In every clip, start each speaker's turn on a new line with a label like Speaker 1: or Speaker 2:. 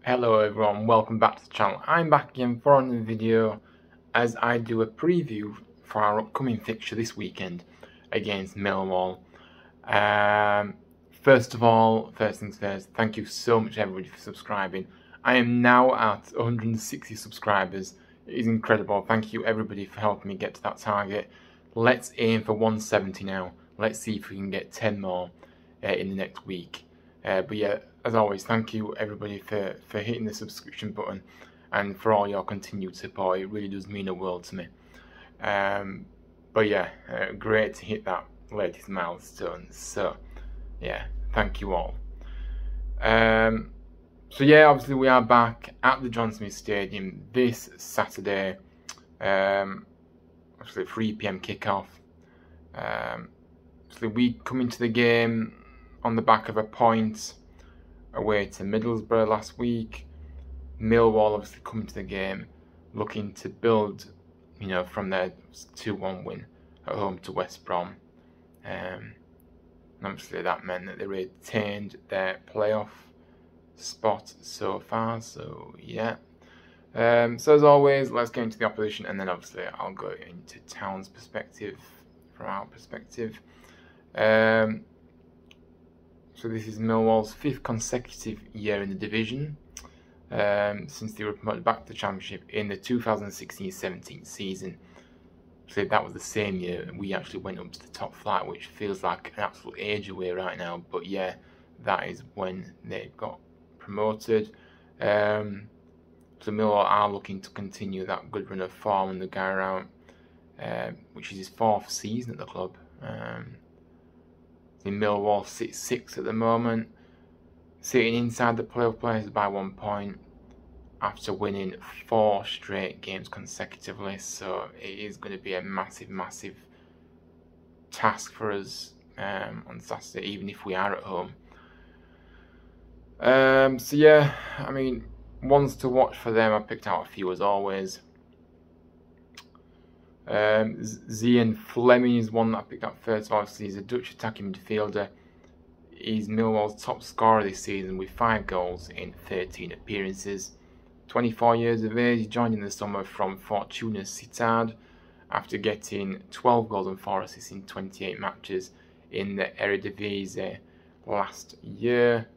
Speaker 1: Hello everyone, welcome back to the channel. I'm back again for another video as I do a preview for our upcoming fixture this weekend against Millwall. First things first, thank you so much everybody for subscribing. I am now at 160 subscribers. It is incredible. Thank you everybody for helping me get to that target. Let's aim for 170 now. Let's see if we can get 10 more in the next week. But yeah, as always, thank you everybody for hitting the subscription button and for all your continued support. It really does mean a world to me. But yeah, great to hit that latest milestone. So yeah, thank you all. So yeah, obviously we are back at the John Smith Stadium this Saturday. Obviously 3 PM kickoff. Obviously we come into the game on the back of a point away to Middlesbrough last week. Millwall obviously come to the game looking to build, from their 2-1 win at home to West Brom. And obviously that meant that they retained their playoff spot so far. So yeah. So as always, let's get into the opposition, and then obviously I'll go into Town's perspective from our perspective. So this is Millwall's 5th consecutive year in the division since they were promoted back to the Championship in the 2016-17 season. So that was the same year we actually went up to the top flight, which feels like an absolute age away right now. But yeah, that is when they got promoted. So Millwall are looking to continue that good run of form in the guy around, which is his 4th season at the club. Millwall sits 6th at the moment, sitting inside the playoff places by 1 point after winning 4 straight games consecutively. So it is going to be a massive task for us on Saturday, even if we are at home. So yeah, I mean, ones to watch for them, I picked out a few as always. Zian Fleming is one that I picked up first. Obviously, he's a Dutch attacking midfielder. He's Millwall's top scorer this season with 5 goals in 13 appearances. 24 years of age, he joined in the summer from Fortuna Sittard after getting 12 goals and 4 assists in 28 matches in the Eredivisie last year.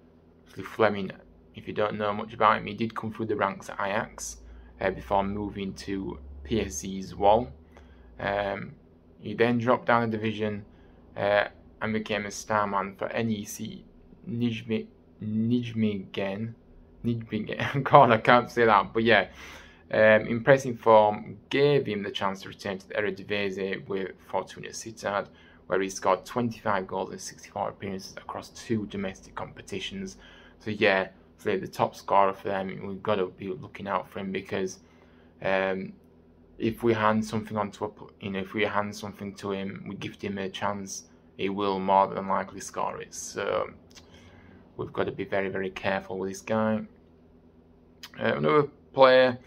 Speaker 1: Obviously, Fleming, if you don't know much about him, he did come through the ranks at Ajax before moving to PSV's Wall. He then dropped down the division and became a star man for NEC Nijmegen. God, I can't say that, but yeah, impressive form gave him the chance to return to the Eredivisie with Fortuna Sittard, where he scored 25 goals in 64 appearances across 2 domestic competitions. So yeah, so the top scorer for them, we've got to be looking out for him, because if we hand something if we hand something to him, we gift him a chance, he will more than likely score it. So we've got to be very careful with this guy. Another player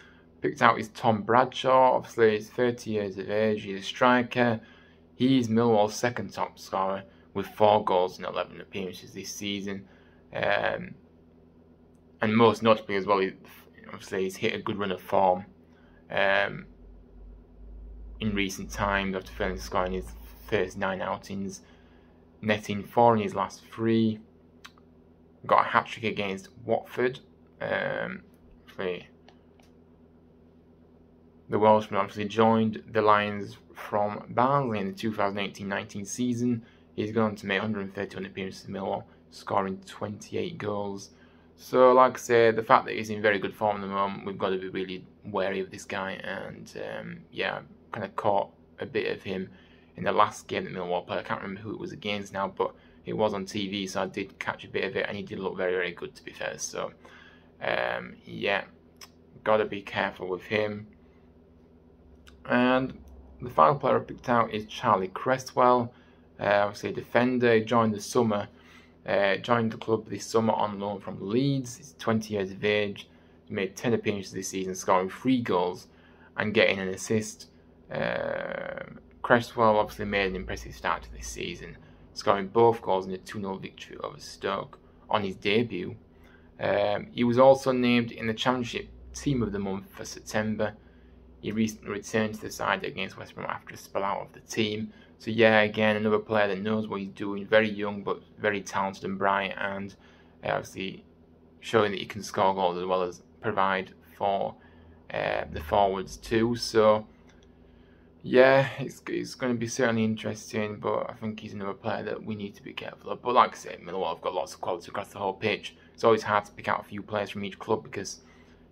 Speaker 1: picked out is Tom Bradshaw. Obviously, he's 30 years of age. He's a striker. He's Millwall's 2nd top scorer with 4 goals in 11 appearances this season. And most notably as well, obviously he's hit a good run of form in recent times after failing to score in his first 9 outings, netting 4 in his last 3. Got a hat-trick against Watford. The Welshman obviously joined the Lions from Barnsley in the 2018-19 season. He's gone on to make 131 appearances in Millwall, scoring 28 goals. So, like I say, the fact that he's in very good form at the moment, we've got to be really wary of this guy. And yeah, kind of caught a bit of him in the last game that Millwall played. I can't remember who it was against now, but it was on TV, so I did catch a bit of it, and he did look very good, to be fair. So yeah, got to be careful with him. And the final player I picked out is Charlie Cresswell. Obviously a defender. He joined the club this summer on loan from Leeds. He's 20 years of age. He made 10 appearances this season, scoring 3 goals and getting an assist. Cresswell obviously made an impressive start to this season, scoring both goals in a 2-0 victory over Stoke on his debut. He was also named in the Championship Team of the Month for September. He recently returned to the side against West Brom after a spell out of the team. So yeah, again, another player that knows what he's doing, very young but very talented and bright, and obviously showing that he can score goals as well as provide for the forwards too. So yeah, it's going to be certainly interesting, but I think he's another player that we need to be careful of. But like I said, Millwall have got lots of quality across the whole pitch. It's always hard to pick out a few players from each club because,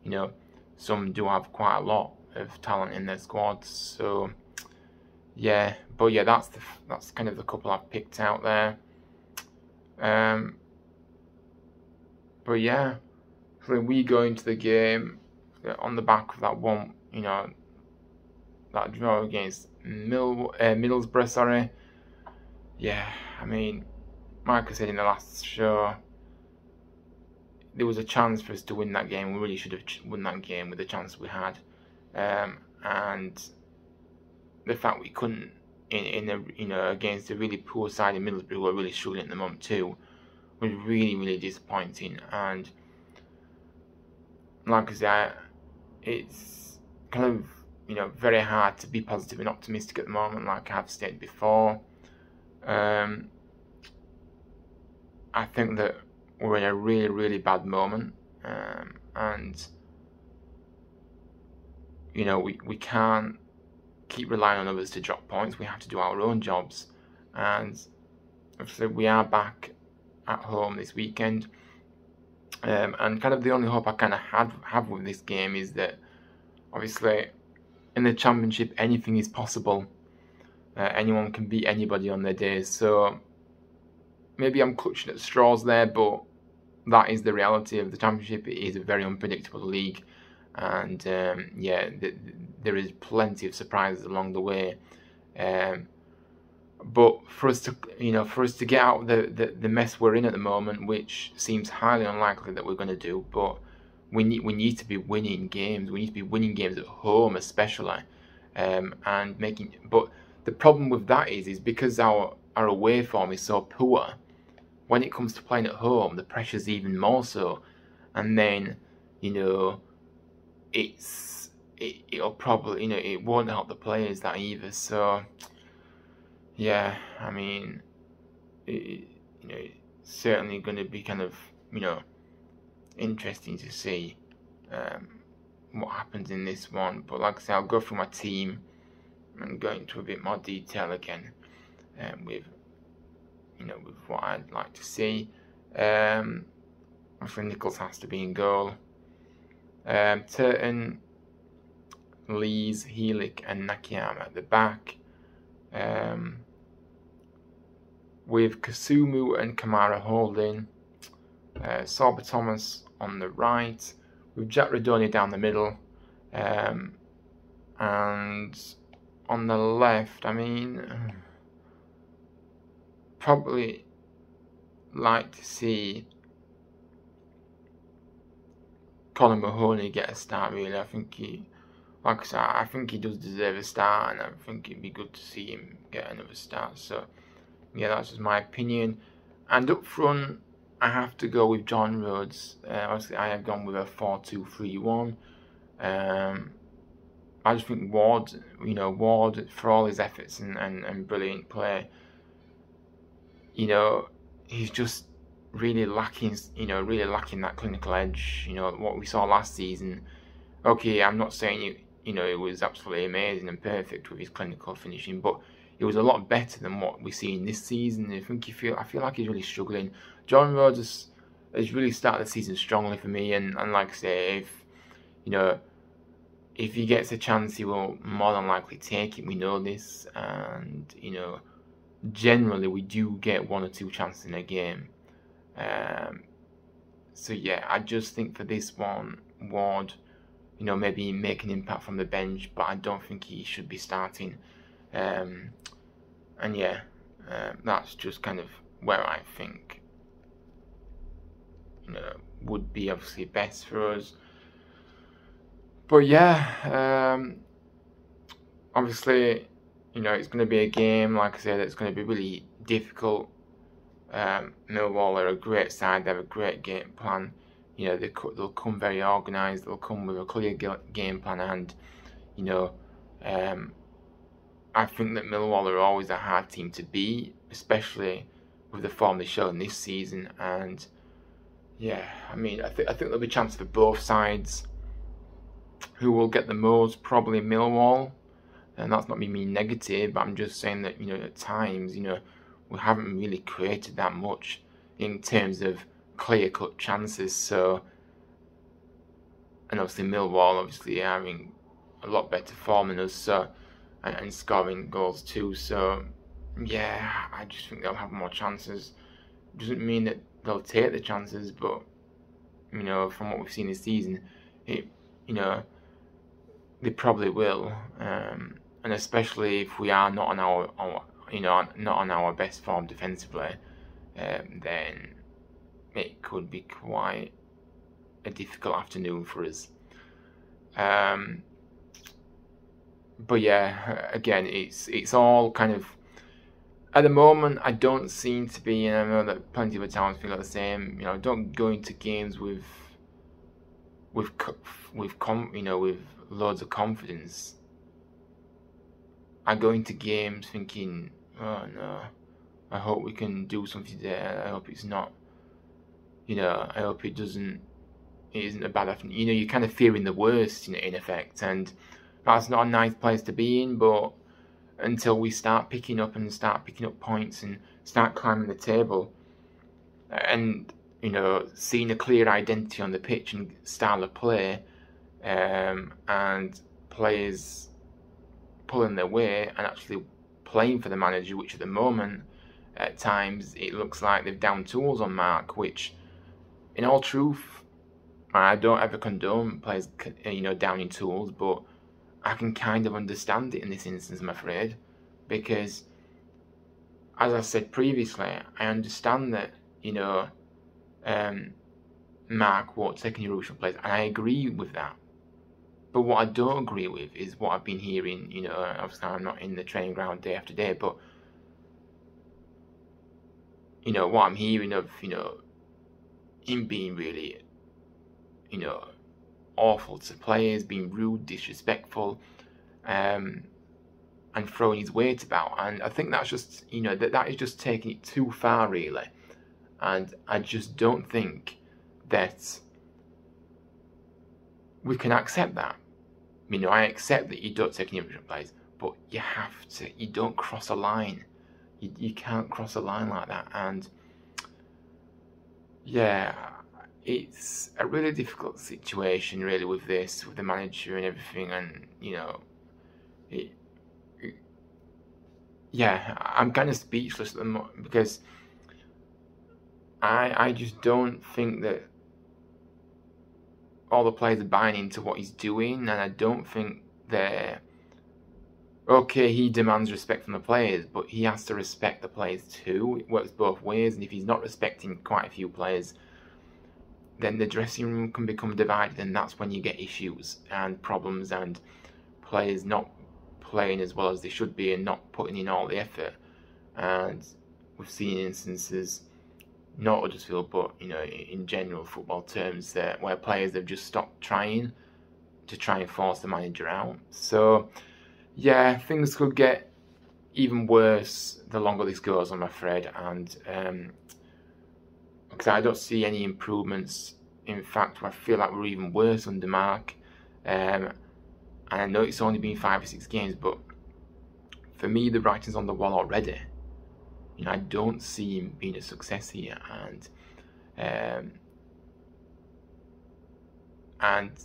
Speaker 1: you know, some do have quite a lot of talent in their squads. So yeah, but yeah, that's kind of the couple I've picked out there. But yeah, so we go into the game on the back of that one, you know, that draw against Middlesbrough, sorry. Yeah, I mean, like I said in the last show, there was a chance for us to win that game. We really should have won that game with the chance we had. And the fact we couldn't against a really poor side in Middlesbrough who were really struggling at the moment too was really, really disappointing. And like I said, it's kind of, you know, very hard to be positive and optimistic at the moment, like I've stated before. I think that we're in a really, really bad moment, and you know, we can't keep relying on others to drop points. We have to do our own jobs, and obviously we are back at home this weekend. And kind of the only hope I kind of have with this game is that obviously in the Championship anything is possible. Anyone can beat anybody on their days. So maybe I'm clutching at straws there, but that is the reality of the Championship. It is a very unpredictable league, and yeah, there is plenty of surprises along the way. But for us to get out of the mess we're in at the moment, which seems highly unlikely that we're going to do, but we need to be winning games. We need to be winning games at home, especially, and making. But the problem with that is because our away form is so poor. When it comes to playing at home, the pressure's even more so, and then, you know, it'll probably, you know, it won't help the players that either. So yeah, I mean, you know, it's certainly going to be kind of, you know, interesting to see what happens in this one. But like I said, I'll go through my team and go into a bit more detail again with, you know, with what I'd like to see. Obviously Nichols has to be in goal. Turton, Lees, Helik and Nakayama at the back. With Kasumu and Kamara holding. Sorba Thomas on the right. With Jack Radoni down the middle. And on the left, I mean, probably like to see Colin Mahoney get a start, really. I think like I said, I think he does deserve a start, and I think it'd be good to see him get another start. So yeah, that's just my opinion. And up front, I have to go with John Rhodes. Obviously, I have gone with a 4-2-3-1. I just think Ward, you know, Ward, for all his efforts and brilliant play, you know, he's just really lacking, that clinical edge. You know, what we saw last season. Okay, I'm not saying it was absolutely amazing and perfect with his clinical finishing, but it was a lot better than what we're seeing this season. I feel like he's really struggling. John Rhodes has really started the season strongly for me, and like I say, if he gets a chance, he will more than likely take it. We know this, and you know, generally we do get 1 or 2 chances in a game. So yeah, I just think for this one, Ward, you know, maybe make an impact from the bench, but I don't think he should be starting. And yeah, that's just kind of where I think, you know, would be obviously best for us. But yeah, obviously, you know, it's going to be a game, like I said, it's going to be really difficult. Millwall are a great side, they have a great game plan. You know, they'll come very organised. They'll come with a clear game plan, and you know, I think that Millwall are always a hard team to beat, especially with the form they've shown this season. And yeah, I mean, I think there'll be a chance for both sides. Who will get the most? Probably Millwall, and that's not me being negative, but I'm just saying that, you know, at times, you know, we haven't really created that much in terms of clear-cut chances. So, and obviously Millwall obviously having a lot better form than us, so, and scoring goals too. So yeah, I just think they'll have more chances. Doesn't mean that they'll take the chances, but you know, from what we've seen this season, you know, they probably will, and especially if we are not on our best form defensively, then it could be quite a difficult afternoon for us. But yeah, again, it's all kind of, at the moment, I don't seem to be, and I know that plenty of towns feel the same. You know, I don't go into games with loads of confidence. I go into games thinking, oh no, I hope we can do something today. I hope it's not, you know, I hope it isn't a bad afternoon. You know, you're kind of fearing the worst, you know, in effect, and that's not a nice place to be in. But until we start picking up points and start climbing the table, and you know, seeing a clear identity on the pitch and style of play, and players pulling their weight and actually playing for the manager, which at the moment, at times, it looks like they've down tools on Mark, which, in all truth, I don't ever condone players, you know, downing tools, but I can kind of understand it in this instance, I'm afraid, because, as I said previously, I understand that, you know, Mark won't take any rules from players, and I agree with that. But what I don't agree with is what I've been hearing, you know, obviously I'm not in the training ground day after day, but, you know, what I'm hearing of, you know, him being really, you know, awful to players, being rude, disrespectful, and throwing his weight about. And I think that's just, you know, that is just taking it too far, really. And I just don't think that we can accept that. You know, I accept that you don't take any original players, but you have to. You don't cross a line. You can't cross a line like that. And yeah, it's a really difficult situation, really, with this, with the manager and everything. And you know, yeah, I'm kind of speechless at the moment, because I just don't think that all the players are buying into what he's doing, and I don't think they're okay. He demands respect from the players, but he has to respect the players too. It works both ways, and if he's not respecting quite a few players, then the dressing room can become divided, and that's when you get issues and problems, and players not playing as well as they should be and not putting in all the effort. And we've seen instances, not Huddersfield, but you know, in general football terms, where players have just stopped trying to try and force the manager out. So yeah, things could get even worse the longer this goes, I'm afraid. And because I don't see any improvements. In fact, I feel like we're even worse under Mark. And I know it's only been 5 or 6 games, but for me, the writing's on the wall already. You know, I don't see him being a success here, and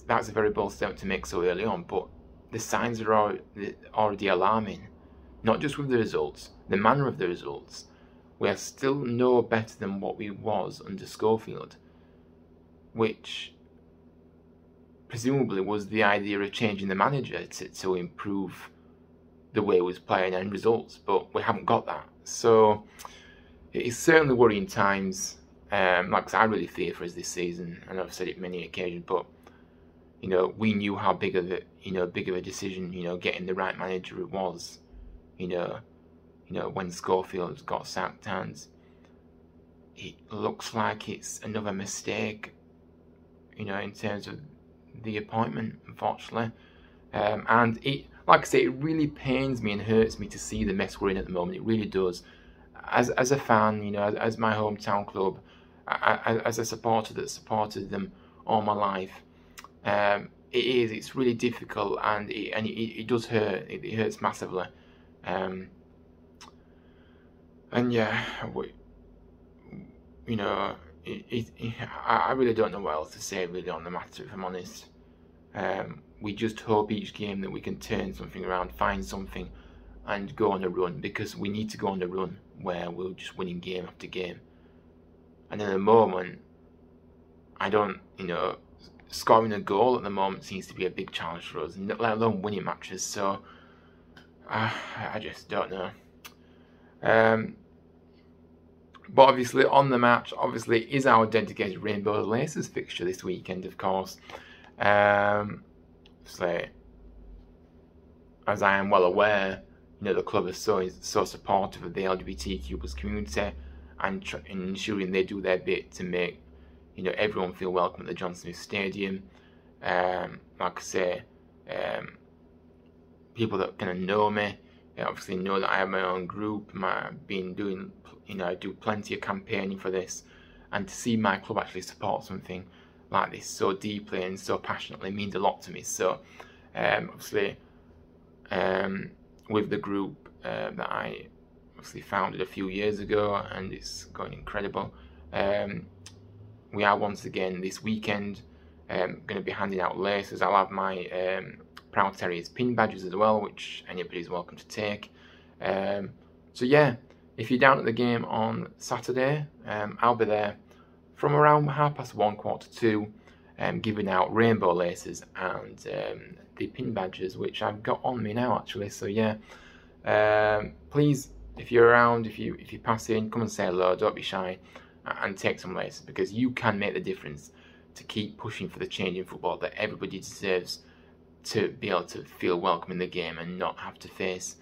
Speaker 1: that's a very bold statement to make so early on. But the signs are already alarming. Not just with the results, the manner of the results. We are still no better than what we was under Schofield, which presumably was the idea of changing the manager to improve the way he was playing and results, but we haven't got that. So it's certainly worrying times. Like I really fear for us this season, and I've said it many occasions. But you know, we knew how big of a decision, you know, getting the right manager it was. You know, when Schofield got sacked, and it looks like it's another mistake in terms of the appointment, unfortunately. And it, like I say, it really pains me and hurts me to see the mess we're in at the moment. It really does. As a fan, as my hometown club, as a supporter that supported them all my life, it's really difficult, and it does hurt. It hurts massively. And yeah, I really don't know what else to say really on the matter, if I'm honest. We just hope each game that we can turn something around, find something, and go on a run, because we need to go on a run where we're just winning game after game. And at the moment, I don't, scoring a goal at the moment seems to be a big challenge for us, let alone winning matches. So I just don't know. But obviously on the match, is our dedicated Rainbow Laces fixture this weekend, of course. So, as I am well aware, the club is so supportive of the LGBTQ+ community, and ensuring they do their bit to make everyone feel welcome at the John Smith Stadium. Like I say, people that kind of know me, obviously know that I have my own group. I've been doing, I do plenty of campaigning for this, and to see my club actually support something like this so deeply and so passionately means a lot to me. So obviously with the group that I obviously founded a few years ago, and it's going incredible, we are once again this weekend going to be handing out laces. I'll have my Proud Terriers pin badges as well, which anybody's welcome to take. So yeah, if you're down at the game on Saturday, I'll be there from around 1:30, 1:45, giving out rainbow laces and the pin badges, which I've got on me now actually. So yeah, please, if you're around, if you pass in, come and say hello, don't be shy, and take some laces, because you can make the difference to keep pushing for the change in football that everybody deserves, to be able to feel welcome in the game and not have to face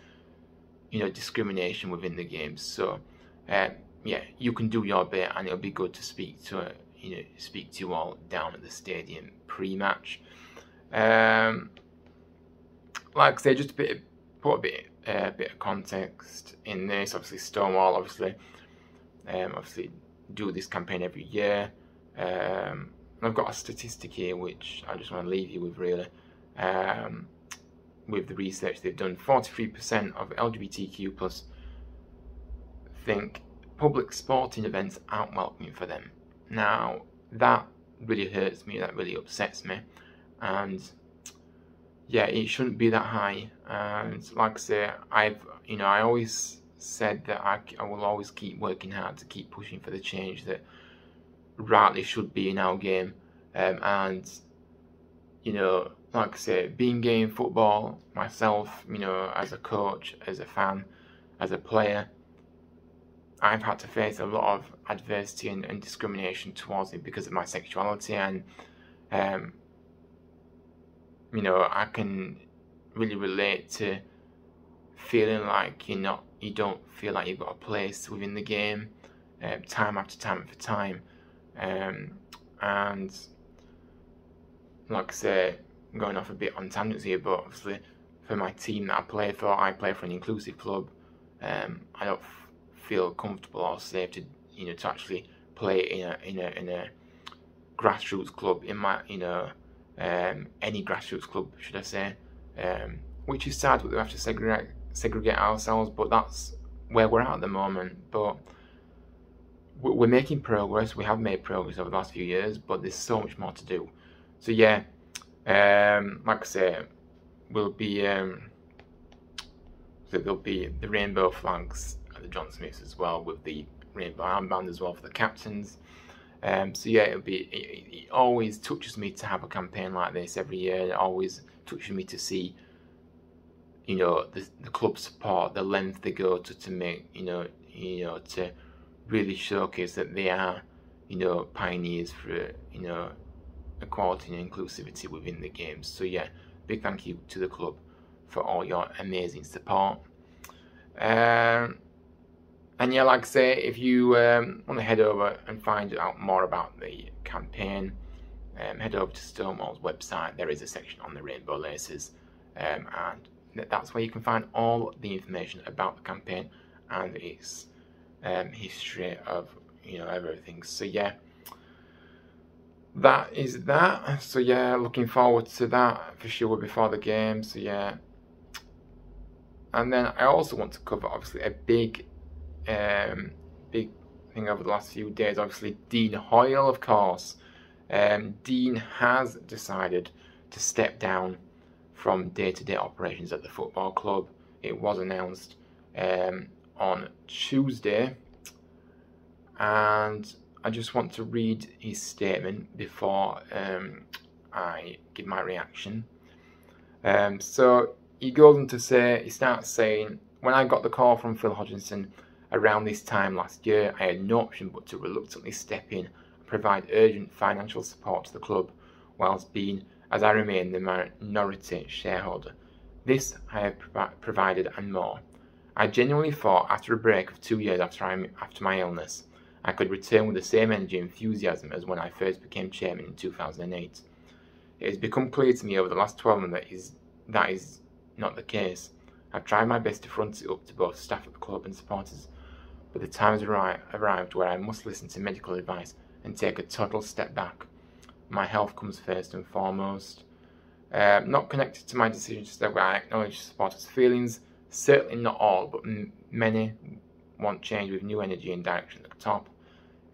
Speaker 1: discrimination within the game. So yeah, you can do your bit, and it'll be good to speak to you all down at the stadium pre-match. Like I say, just put a bit of context in this. Obviously, Stonewall obviously do this campaign every year. I've got a statistic here which I just want to leave you with, really. With the research they've done, 43% of LGBTQ+ think public sporting events aren't welcoming for them. Now, that really hurts me, that really upsets me, and yeah, it shouldn't be that high. And like I say, I always said that I will always keep working hard to keep pushing for the change that rightly should be in our game. And like I say, being gay in football myself, as a coach, as a fan, as a player, I've had to face a lot of adversity and discrimination towards me because of my sexuality, and I can really relate to feeling like you don't feel like you've got a place within the game, time after time, and like I say, going off a bit on tangents here, but obviously for my team that I play for an inclusive club. I don't feel comfortable or safe to to actually play in a grassroots club, in my any grassroots club, should I say, which is sad that we have to segregate ourselves, but that's where we're at the moment. But we're making progress. We have made progress over the last few years, but there's so much more to do. So yeah, like I say, we'll be so there'll be the rainbow flags at the John Smiths as well, with the rainbow armband as well for the captains. So yeah, it always touches me to have a campaign like this every year. It always touches me to see the club support, the length they go to make to really showcase that they are pioneers for equality and inclusivity within the games. So yeah, big thank you to the club for all your amazing support. And yeah, like I say, if you want to head over and find out more about the campaign, head head over to Stonewall's website. There is a section on the rainbow laces, and that's where you can find all the information about the campaign and its history of everything. So yeah, that is that. So yeah, looking forward to that for sure before the game. So yeah, and then I also want to cover obviously a big thing over the last few days. Obviously, Dean Hoyle, of course. Dean has decided to step down from day-to-day operations at the football club. It was announced on Tuesday, and I just want to read his statement before I give my reaction. So he goes on to say, he starts saying, "When I got the call from Phil Hodgson around this time last year, I had no option but to reluctantly step in and provide urgent financial support to the club, whilst being, as I remain, the minority shareholder. This I have provided and more. I genuinely thought after a break of 2 years after my illness, I could return with the same energy and enthusiasm as when I first became chairman in 2008. It has become clear to me over the last 12 months that is not the case. I've tried my best to front it up to both staff at the club and supporters, but the time has arrived where I must listen to medical advice and take a total step back. My health comes first and foremost. Not connected to my decision to step away, I acknowledge supporters' feelings. Certainly not all, but many want change with new energy and direction at the top.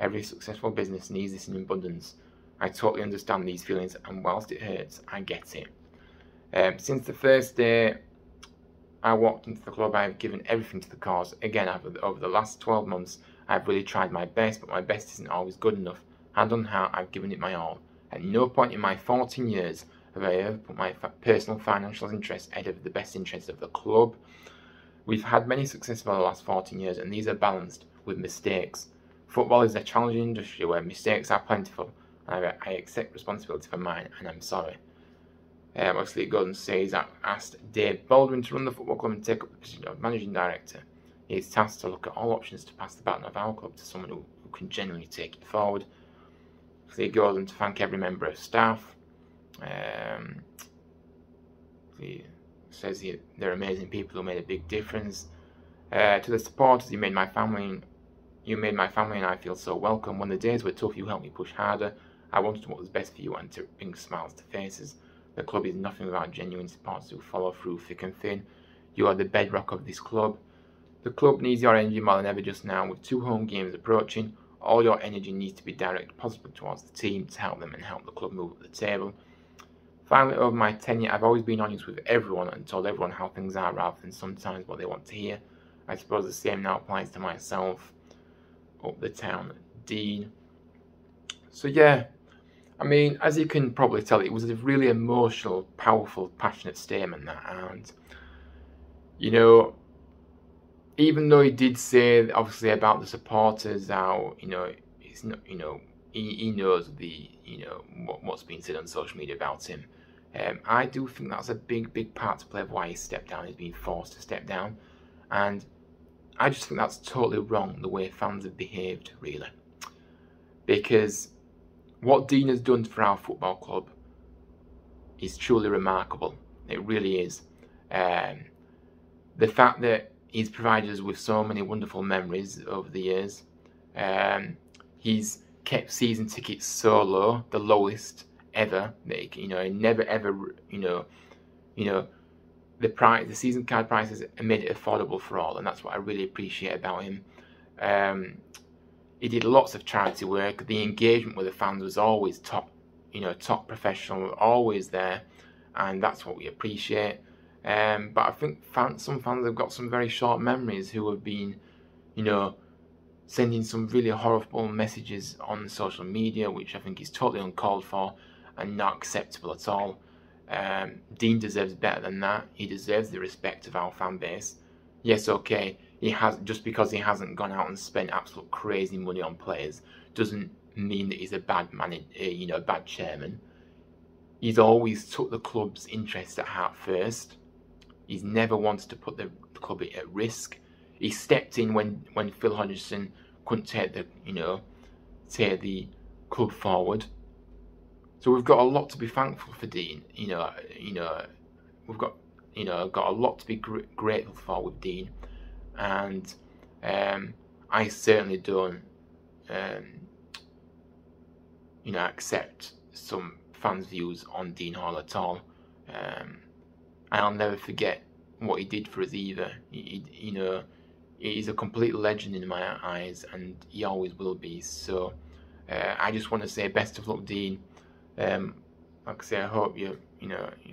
Speaker 1: Every successful business needs this in abundance. I totally understand these feelings, and whilst it hurts, I get it. Since the first day I walked into the club, I have given everything to the cause. Again, over the last 12 months, I've really tried my best, but my best isn't always good enough. Hand on heart, I've given it my all. At no point in my 14 years have I ever put my personal financial interests ahead of the best interests of the club. We've had many successes over the last 14 years, and these are balanced with mistakes. Football is a challenging industry where mistakes are plentiful, and I accept responsibility for mine, and I'm sorry." Obviously, it goes and says that asked Dave Baldwin to run the football club and take up the position of managing director. He is tasked to look at all options to pass the baton of our club to someone who can genuinely take it forward. So he goes on to thank every member of staff. He says they're amazing people who made a big difference. To the supporters, you made my family and I feel so welcome. When the days were tough, you helped me push harder. I wanted what was best for you and to bring smiles to faces. The club is nothing without genuine supporters who follow through thick and thin. You are the bedrock of this club. The club needs your energy more than ever just now. With 2 home games approaching, all your energy needs to be directed positively towards the team to help them and help the club move up the table. Finally, over my tenure, I've always been honest with everyone and told everyone how things are rather than sometimes what they want to hear. I suppose the same now applies to myself. Up the town, Dean. So yeah, I mean, as you can probably tell, it was a really emotional, powerful, passionate statement that, and even though he did say obviously about the supporters, how it's not, he knows the what's been said on social media about him. I do think that's a big part to play of why he stepped down. He's been forced to step down, and I just think that's totally wrong, the way fans have behaved, really. Because what Dean has done for our football club is truly remarkable. It really is. The fact that he's provided us with so many wonderful memories over the years. He's kept season tickets so low, the lowest ever. He never ever, the season card prices made it affordable for all, and that's what I really appreciate about him. He did lots of charity work. The engagement with the fans was always top professional, always there, and that's what we appreciate. But I think some fans have got some very short memories who have been, sending some really horrible messages on social media, which I think is totally uncalled for and not acceptable at all. Dean deserves better than that. He deserves the respect of our fan base. Yes, okay, just because he hasn't gone out and spent absolute crazy money on players doesn't mean that he's a bad bad chairman. He's always took the club's interests at heart first. He's never wanted to put the club at risk. He stepped in when Phil Hodgson couldn't take the club forward. So we've got a lot to be thankful for, Dean. We've got a lot to be grateful for with Dean, and I certainly don't accept some fans' views on Dean Hall at all. I'll never forget what he did for us either. He's a complete legend in my eyes, and he always will be. So I just want to say best of luck, Dean. Like I say, I hope like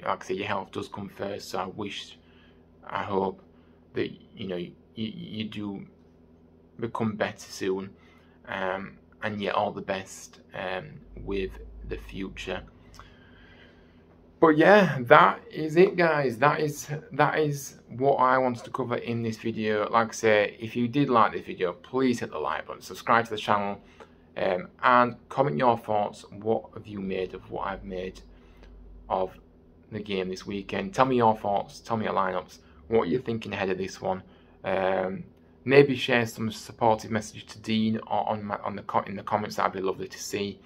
Speaker 1: I say, your health does come first. So I hope that you do become better soon. And yeah, all the best with the future. But yeah, that is it, guys. That is what I wanted to cover in this video. Like I say, if you did like this video, please hit the like button, subscribe to the channel, and comment your thoughts. What have you made of what I've made of the game this weekend? Tell me your thoughts. Tell me your lineups. What you're thinking ahead of this one. Maybe share some supportive message to Dean or in the comments. That'd be lovely to see.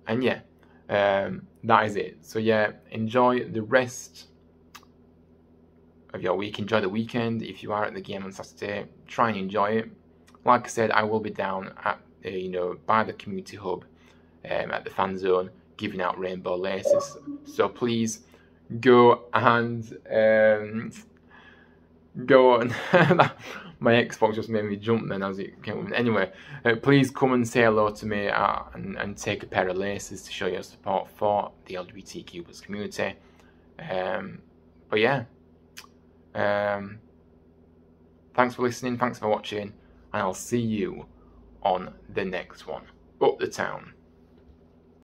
Speaker 1: And yeah, that is it. So yeah, enjoy the rest of your week. Enjoy the weekend. If you are at the game on Saturday, try and enjoy it. Like I said, I will be down at by the community hub at the fan zone giving out rainbow laces. So please go and go on. My Xbox just made me jump then as it came. Anyway, please come and say hello to me and take a pair of laces to show your support for the LGBTQ+ community. But yeah, thanks for listening, thanks for watching, and I'll see you on the next one. Up the town.